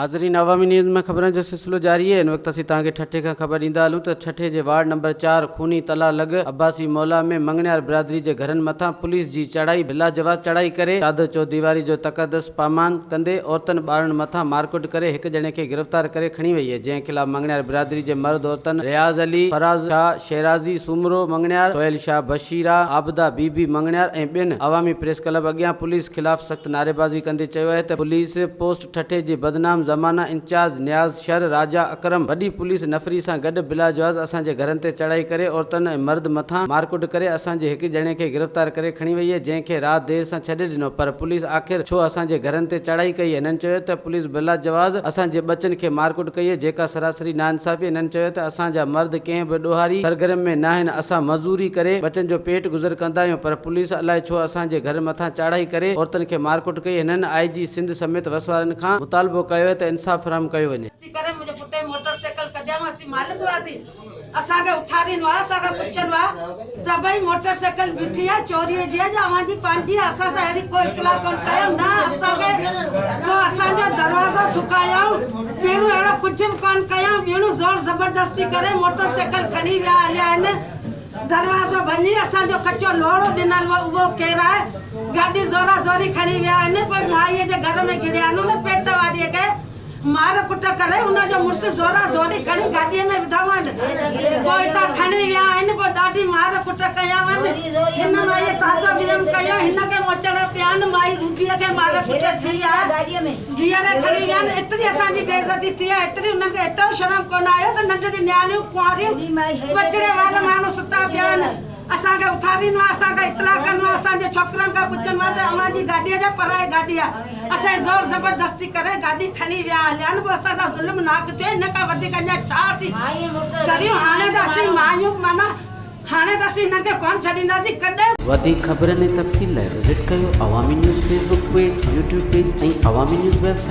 नाज़रीन, अवामी न्यूज़ में खबरों जो सिलसिलो जारी है। इन वक्त असीं तव्हांखे ठठे का खबर ॾींदा हलूं त ठठे जे वार्ड नंबर 4 खूनी तला लग अब्बासी मौला में मंगणियार बिरादरी के घरनि मथां पुलिस जी चढ़ाई बिला जवाब चढ़ाई करे चादर चौदीवारी जो तक़दस पामान कंदे औरतन ॿारनि मथां मारकुट करे एक जणे के गिरफ्तार करे खणी वई है, जंहिं खिलाफ़ मंगणियार बिरादरी के मर्द औरतन रियाज़ अली, फराज शाह, शेराजी सुमरो मंगणियार, सोहेल शाह बशीरा, आबदा बीबी मंगणियार ऐं ॿियनि अवामी प्रेस क्लब अॻियां पुलिस खिलाफ़ सख्त नारेबाज़ी कंदे चयो है त पुलिस पोस्ट ठठे जे बदनाम ज़माना इंचार्ज न्याज़ शर राजा अकरम वॾी पुलिस नफ़री सां गॾु बिला जवाज़ असांजे घरनि ते चढ़ाई करे औरतन ऐं मर्द मथां मारकुट करे असांजे हिकु ॼणे खे गिरफ़्तार करे खणी वई है, जंहिंखे राति देर सां छॾे ॾिनो। पर पुलिस आख़िर छो असांजे घरनि ते चढ़ाई कई है? हिननि चयो त पुलिस बिला जवाज़ असांजे बचनि खे मारकुट कई है, जेका सरासरी नाइंसाफ़ी। हिननि चयो त असांजा मर्द कंहिं बि ॾोहारी सरगरम में न आहिनि, असां मज़ूरी करे बचनि जो पेट गुज़र कंदा आहियूं, पर पुलिस अलाए छो असांजे घर मथां चढ़ाई करे औरतनि खे मारकुट कई। हिननि IG सिंध समेत वसवारनि खां मुतालबो कयो है त इंसाफ़ फराहम कयो वञे। करे मुझे पुटे मोटरसाइकिल कजामासी मालिक वादी असांखे उठारीन वा असांखे पुछन वा त भाई मोटरसाइकिल बिठी है चोरी जी है अवांजी पंहिंजी असां सां अहिड़ी कोई इतला कोन कयो न, असांखे तो असांजो दरवाज़ो ठुकायूं ॿीणू अहिड़ो कुझु बि कोन कयूं, ॿीणू ज़ोर ज़बरदस्ती करे मोटरसाइकिल खणी विया हलिया आहिनि, दरवाज़ो भञी असांजो कचो लोड़ो ॾिनल हो उहो केरु आहे, गाॾी ज़ोरा ज़ोरी खणी विया आहिनि। पोइ माईअ जे घर में गिड़िया न पेट वारीअ खे मार कुट करे उनजो मुड़ुसु ज़ोरा ज़ोरी खणी गाॾीअ में विधावनि, पोइ हितां खणी विया आहिनि, पोइ ॾाढी मार कुट कयावनि। हिन माईअ ताज़ो विरम कयो, हिनखे मोचड़ पिया आहिनि, माई रूबीअ खे मार कुट थी आहे, धीअर खणी विया आहिनि। एतिरी असांजी बेइज़ती थी आहे, एतिरी उन्हनि खे एतिरो शर्म कोन आयो त नंढड़ी न्याणियूं कुंवारियूं बचिड़े वारा माण्हू सुता पिया आहिनि, असांखे उथारीनि वा, असांखे इतला कनि वा, असांजे छोकिरनि खां पुछनि वा त अवांजी गाॾीअ जा पराए गाॾी आहे, असां ज़ोर ज़बरदस्ती करे गाॾी खणी विया हलिया आहिनि। पोइ असां सां ज़ुल्म नाक थियो, हिन खां वधीक अञा छा थी करियूं? हाणे त असीं मायूं माना हाणे त असीं हिननि खे कोन छॾींदासीं कॾहिं। वधीक ख़बरनि ऐं तफ़सील लाइ विज़िट कयो अवामी news Facebook page, YouTube page ऐं अवामी न्यूज़ वेबसाइट।